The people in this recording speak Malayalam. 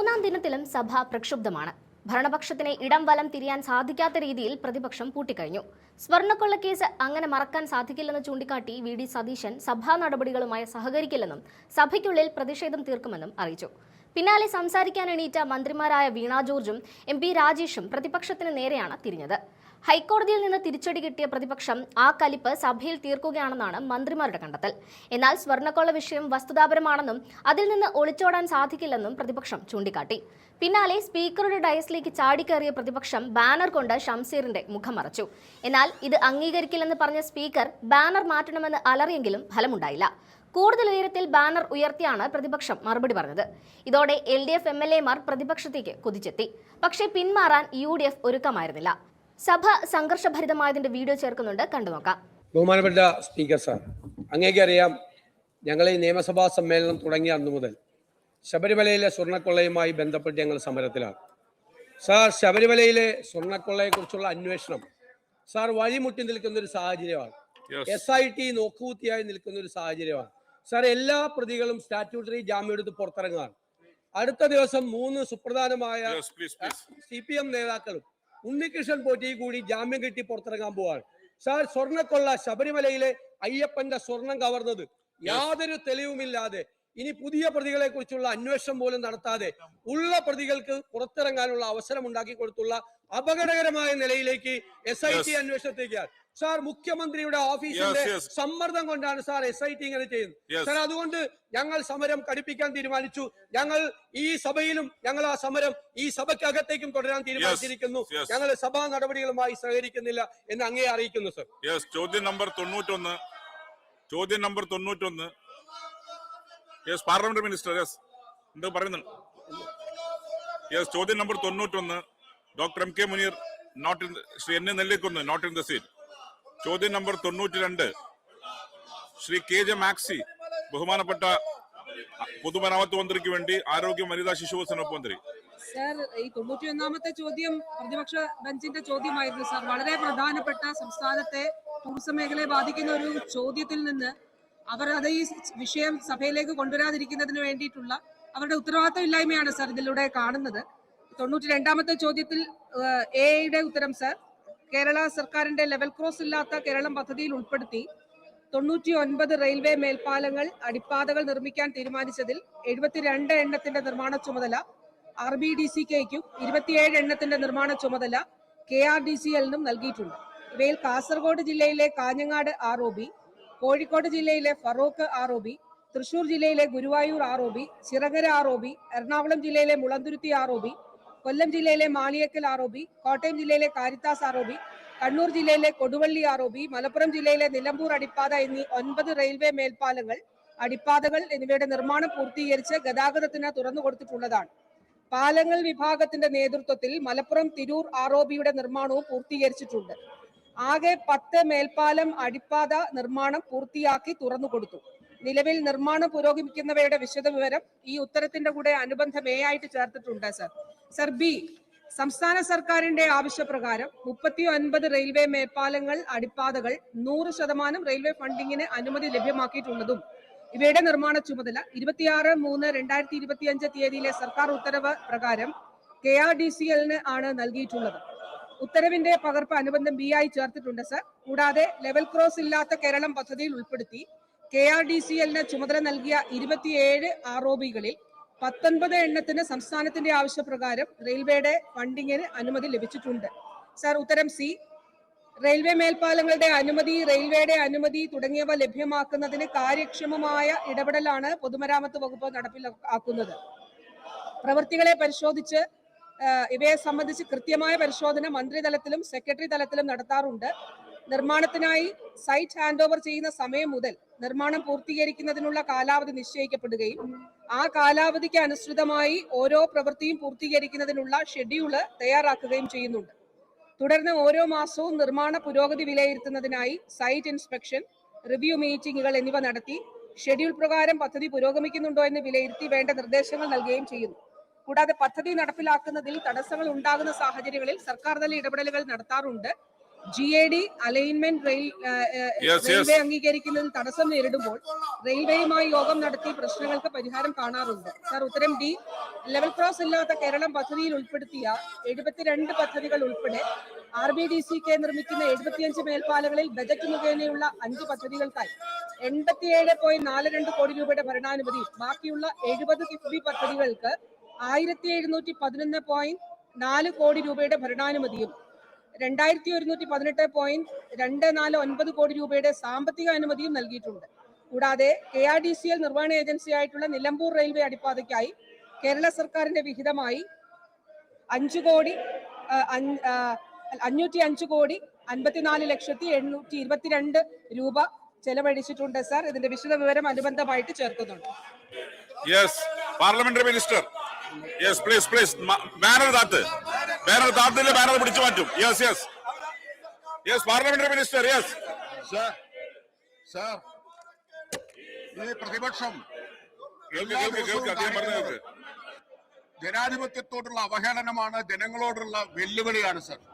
മൂന്നാം ദിനത്തിലും സഭ പ്രക്ഷുബ്ധമാണ്. ഭരണപക്ഷത്തിന് ഇടം വലം തിരിയാൻ സാധിക്കാത്ത രീതിയിൽ പ്രതിപക്ഷം പൂട്ടിക്കഴിഞ്ഞു. സ്വർണ്ണക്കൊള്ള കേസ് അങ്ങനെ മറക്കാൻ സാധിക്കില്ലെന്ന് ചൂണ്ടിക്കാട്ടി വി.ഡി. സതീശൻ സഭാ നടപടികളുമായി സഹകരിക്കില്ലെന്നും സഭയ്ക്കുള്ളിൽ പ്രതിഷേധം തീർക്കുമെന്നും അറിയിച്ചു. പിന്നാലെ സംസാരിക്കാൻ എണീറ്റ മന്ത്രിമാരായ വീണ ജോർജും എം.പി. രാജേഷും പ്രതിപക്ഷത്തിന് നേരെയാണ് തിരിഞ്ഞത്. ഹൈക്കോടതിയിൽ നിന്ന് തിരിച്ചടി കിട്ടിയ പ്രതിപക്ഷം ആ കലിപ്പ് സഭയിൽ തീർക്കുകയാണെന്നാണ് മന്ത്രിമാരുടെ കണ്ടെത്തൽ. എന്നാൽ സ്വർണ്ണക്കൊള്ള വിഷയം വസ്തുതാപരമാണെന്നും അതിൽ നിന്ന് ഒളിച്ചോടാൻ സാധിക്കില്ലെന്നും പ്രതിപക്ഷം ചൂണ്ടിക്കാട്ടി. പിന്നാലെ സ്പീക്കറുടെ ഡയസിലേക്ക് ചാടിക്കയറിയ പ്രതിപക്ഷം ബാനർ കൊണ്ട് ഷംസീറിന്റെ മുഖം മറച്ചു. എന്നാൽ ഇത് അംഗീകരിക്കില്ലെന്ന് പറഞ്ഞ സ്പീക്കർ ബാനർ മാറ്റണമെന്ന് അലറിയെങ്കിലും ഫലമുണ്ടായില്ല. കൂടുതൽ ഉയരത്തിൽ ബാനർ ഉയർത്തിയാണ് പ്രതിപക്ഷം മറുപടി പറഞ്ഞത്. ഇതോടെ LDF MLA-മാർ പ്രതിപക്ഷത്തേക്ക് കുതിച്ചെത്തി. പക്ഷേ പിന്മാറാൻ UDF ഒരുക്കമായിരുന്നില്ല. സഭ സംഘർഷഭരിതമായതിന്റെ വീഡിയോ ചേർക്കുന്നുണ്ട്, കണ്ടുനോക്കാം. ബഹുമാനപ്പെട്ട സ്പീക്കർ സാർ, അങ്ങേക്കറിയാം ഞങ്ങൾ ഈ നിയമസഭാ സമ്മേളനം തുടങ്ങിയ അന്നു മുതൽ ശബരിമലയിലെ സ്വർണ്ണക്കൊള്ളയുമായി ബന്ധപ്പെട്ട് ഞങ്ങൾ സമരത്തിലാണ്. സാർ, ശബരിമലയിലെ സ്വർണ്ണക്കൊള്ളയെക്കുറിച്ചുള്ള അന്വേഷണം സാർ വഴിമുട്ടി നിൽക്കുന്ന ഒരു സാഹചര്യമാണ്. SIT നോക്കുകുത്തിയായി നിൽക്കുന്ന ഒരു സാഹചര്യമാണ്. സാർ, എല്ലാ പ്രതികളും സ്റ്റാറ്റ്യൂട്ടറി ജാമ്യം എടുത്ത് പുറത്തിറങ്ങുകയാണ്. അടുത്ത ദിവസം 3 സുപ്രധാനമായ CPM നേതാക്കളും ഉണ്ണികൃഷ്ണൻ പോറ്റി കൂടി ജാമ്യം കിട്ടി പുറത്തിറങ്ങാൻ പോവാണ്. സാർ, സ്വർണ്ണക്കൊള്ള ശബരിമലയിലെ അയ്യപ്പന്റെ സ്വർണം കവർന്നത് യാതൊരു തെളിവുമില്ലാതെ, ഇനി പുതിയ പ്രതികളെ കുറിച്ചുള്ള അന്വേഷണം പോലും നടത്താതെ ഉള്ള പ്രതികൾക്ക് പുറത്തിറങ്ങാനുള്ള അവസരം ഉണ്ടാക്കി കൊടുത്തുള്ള അപകടകരമായ നിലയിലേക്ക് SIT അന്വേഷണത്തേക്കാണ്. സാർ, മുഖ്യമന്ത്രിയുടെ ഓഫീസിന്റെ സമ്മർദ്ദം കൊണ്ടാണ് സാർ SIT ഇങ്ങനെ ചെയ്യുന്നത്. സാർ, അതുകൊണ്ട് ഞങ്ങൾ സമരം കടുപ്പിക്കാൻ തീരുമാനിച്ചു. ഞങ്ങൾ ഈ സഭയിലും ഞങ്ങൾ ആ സമരം ഈ സഭയ്ക്കകത്തേക്കും തുടരാൻ തീരുമാനിച്ചിരിക്കുന്നു. ഞങ്ങൾ സഭാ നടപടികളുമായി സഹകരിക്കുന്നില്ല എന്ന് അങ്ങേ അറിയിക്കുന്നു. സർ, ചോദ്യം നമ്പർ 91 പാർലമെന്റ് മിനിസ്റ്റർ എന്ത് പറയുന്നു? ചോദ്യം number 91 doctor M.K. Muneer not in Shri N. Nellikunnu not in the seat. ചോദ്യം നമ്പർ 92 ശ്രീ KJ മാക്സി ബഹുമാനപ്പെട്ട പൊതുമരാമത്ത് മന്ത്രിക്ക് വേണ്ടി ആരോഗ്യ വനിതാ ശിശുവികസന മന്ത്രി. സർ, ഈ 91ാമത്തെ ചോദ്യം പ്രതിപക്ഷ ബെഞ്ചിന്റെ ചോദ്യമായിരുന്നു. സർ, വളരെ പ്രധാനപ്പെട്ട സംസ്ഥാനത്തെ ടൂറിസം മേഖലയെ ബാധിക്കുന്ന ഒരു ചോദ്യത്തിൽ നിന്ന് അവർ അത് ഈ വിഷയം സഭയിലേക്ക് കൊണ്ടുവരാതിരിക്കുന്നതിന് വേണ്ടിയിട്ടുള്ള അവരുടെ ഉത്തരവാദിത്തം ഇല്ലായ്മയാണ് സർ ഇതിലൂടെ കാണുന്നത്. 92ാമത്തെ ചോദ്യത്തിൽ എയുടെ ഉത്തരം സർ, കേരള സർക്കാരിന്റെ ലെവൽ ക്രോസ് ഇല്ലാത്ത കേരളം പദ്ധതിയിൽ ഉൾപ്പെടുത്തി 99 റെയിൽവേ മേൽപ്പാലങ്ങൾ അടിപ്പാതകൾ നിർമ്മിക്കാൻ തീരുമാനിച്ചതിൽ 72 എണ്ണത്തിന്റെ നിർമ്മാണ ചുമതല RBDCKയ്ക്കും 27 എണ്ണത്തിന്റെ നിർമ്മാണ ചുമതല KRDCL-നും നൽകിയിട്ടുണ്ട്. ഇവയിൽ കാസർഗോഡ് ജില്ലയിലെ കാഞ്ഞങ്ങാട് ROB, കോഴിക്കോട് ജില്ലയിലെ ഫറോക്ക് ROB, തൃശൂർ ജില്ലയിലെ ഗുരുവായൂർ ROB, ചിറങ്ങര ROB, എറണാകുളം ജില്ലയിലെ മുളന്തുരുത്തി ROB, കൊല്ലം ജില്ലയിലെ മാളിയേക്കൽ ROB, കോട്ടയം ജില്ലയിലെ കാരിത്താസ് ROB, കണ്ണൂർ ജില്ലയിലെ കൊടുവള്ളി ROB, മലപ്പുറം ജില്ലയിലെ നിലമ്പൂർ അടിപ്പാത എന്നീ 9 റെയിൽവേ മേൽപ്പാലങ്ങൾ അടിപ്പാതകൾ എന്നിവയുടെ നിർമ്മാണം പൂർത്തീകരിച്ച് ഗതാഗതത്തിന് തുറന്നു കൊടുത്തിട്ടുള്ളതാണ്. പാലങ്ങൾ വിഭാഗത്തിന്റെ നേതൃത്വത്തിൽ മലപ്പുറം തിരൂർ ROB-യുടെ നിർമ്മാണവും പൂർത്തീകരിച്ചിട്ടുണ്ട്. ആകെ 10 മേൽപ്പാലം അടിപ്പാത നിർമ്മാണം പൂർത്തിയാക്കി തുറന്നു കൊടുത്തു. നിലവിൽ നിർമ്മാണം പുരോഗമിക്കുന്നവയുടെ വിശദവിവരം ഈ ഉത്തരത്തിന്റെ കൂടെ അനുബന്ധം ആയിട്ട് ചേർത്തിട്ടുണ്ട്. സർ, ബി, സംസ്ഥാന സർക്കാരിന്റെ ആവശ്യപ്രകാരം 39 റെയിൽവേ മേൽപ്പാലങ്ങൾ അടിപ്പാതകൾ 100% റെയിൽവേ ഫണ്ടിങ്ങിന് അനുമതി ലഭ്യമാക്കിയിട്ടുള്ളതും ഇവയുടെ നിർമ്മാണ ചുമതല 26/3/2025 തീയതിയിലെ സർക്കാർ ഉത്തരവ് പ്രകാരം KRDCL-ന് ആണ് നൽകിയിട്ടുള്ളത്. ഉത്തരവിന്റെ പകർപ്പ് അനുബന്ധം B ആയി ചേർത്തിട്ടുണ്ട്. സർ, കൂടാതെ ലെവൽ ക്രോസ് ഇല്ലാത്ത കേരളം പദ്ധതിയിൽ ഉൾപ്പെടുത്തി KRDCL-ന് ചുമതല നൽകിയ 27 ROB-കളിൽ 19 എണ്ണത്തിന് സംസ്ഥാനത്തിന്റെ ആവശ്യപ്രകാരം റെയിൽവേയുടെ ഫണ്ടിങ്ങിന് അനുമതി ലഭിച്ചിട്ടുണ്ട്. സർ, ഉത്തരം C, റെയിൽവേ മേൽപ്പാലങ്ങളുടെ അനുമതി, റെയിൽവേയുടെ അനുമതി തുടങ്ങിയവ ലഭ്യമാക്കുന്നതിന് കാര്യക്ഷമമായ ഇടപെടലാണ് പൊതുമരാമത്ത് വകുപ്പ് നടപ്പിലാക്കുന്നത്. പ്രവൃത്തികളെ പരിശോധിച്ച് ഇവയെ സംബന്ധിച്ച് കൃത്യമായ പരിശോധന മന്ത്രിതലത്തിലും സെക്രട്ടറി തലത്തിലും നടത്താറുണ്ട്. നിർമ്മാണത്തിനായി സൈറ്റ് ഹാൻഡ് ഓവർ ചെയ്യുന്ന സമയം മുതൽ നിർമ്മാണം പൂർത്തീകരിക്കുന്നതിനുള്ള കാലാവധി നിശ്ചയിക്കപ്പെടുകയും ആ കാലാവധിക്ക് അനുസൃതമായി ഓരോ പ്രവൃത്തിയും പൂർത്തീകരിക്കുന്നതിനുള്ള ഷെഡ്യൂള് തയ്യാറാക്കുകയും ചെയ്യുന്നുണ്ട്. തുടർന്ന് ഓരോ മാസവും നിർമ്മാണ പുരോഗതി വിലയിരുത്തുന്നതിനായി സൈറ്റ് ഇൻസ്പെക്ഷൻ, റിവ്യൂ മീറ്റിംഗുകൾ എന്നിവ നടത്തി ഷെഡ്യൂൾ പ്രകാരം പദ്ധതി പുരോഗമിക്കുന്നുണ്ടോ എന്ന് വിലയിരുത്തി വേണ്ട നിർദ്ദേശങ്ങൾ നൽകുകയും ചെയ്യുന്നു. കൂടാതെ പദ്ധതി നടപ്പിലാക്കുന്നതിൽ തടസ്സങ്ങൾ ഉണ്ടാകുന്ന സാഹചര്യങ്ങളിൽ സർക്കാർ തല ഇടപെടലുകൾ നടത്താറുണ്ട്. GAD അലൈൻമെന്റ് റെയിൽവേ അംഗീകരിക്കുന്നതിൽ തടസ്സം നേരിടുമ്പോൾ റെയിൽവേയുമായി യോഗം നടത്തി പ്രശ്നങ്ങൾക്ക് പരിഹാരം കാണാറുണ്ട്. സർ, ഉത്തരം ഡി. ലെവൽ ക്രോസ് ഇല്ലാത്ത കേരളം പദ്ധതിയിൽ ഉൾപ്പെടുത്തിയ 72 പദ്ധതികൾ ഉൾപ്പെടെ RBDCK നിർമ്മിക്കുന്ന 75 മേൽപ്പാലങ്ങളിൽ ബജറ്റ് മുഖേനയുള്ള 5 പദ്ധതികൾക്കായി 87.42 കോടി രൂപയുടെ ഭരണാനുമതിയും ബാക്കിയുള്ള 70 കിഫ്ബി പദ്ധതികൾക്ക് 1111.4 കോടി രൂപയുടെ ഭരണാനുമതിയും 2118.249 കോടി രൂപയുടെ സാമ്പത്തിക അനുമതിയും നൽകിയിട്ടുണ്ട്. കൂടാതെ KRDCL നിർവഹണ ഏജൻസിയായിട്ടുള്ള നിലമ്പൂർ റെയിൽവേ അടിപ്പാതയ്ക്കായി കേരള സർക്കാരിന്റെ വിഹിതമായി 5,554,822 രൂപ ചെലവഴിച്ചിട്ടുണ്ട്. സാർ, ഇതിന്റെ വിശദ വിവരം അനുബന്ധമായിട്ട് ചേർക്കുന്നുണ്ട്. Yes, parliamentary minister. Yes, please please. Banner താത്തില്ല, ബാനർ പിടിച്ചു മാറ്റും. Yes yes yes, parliamentary minister. Yes sir, ഈ പ്രതിപക്ഷം ജനാധിപത്യത്തോടുള്ള അവഹേളനമാണ്, ജനങ്ങളോടുള്ള വെല്ലുവിളിയാണ് സർ.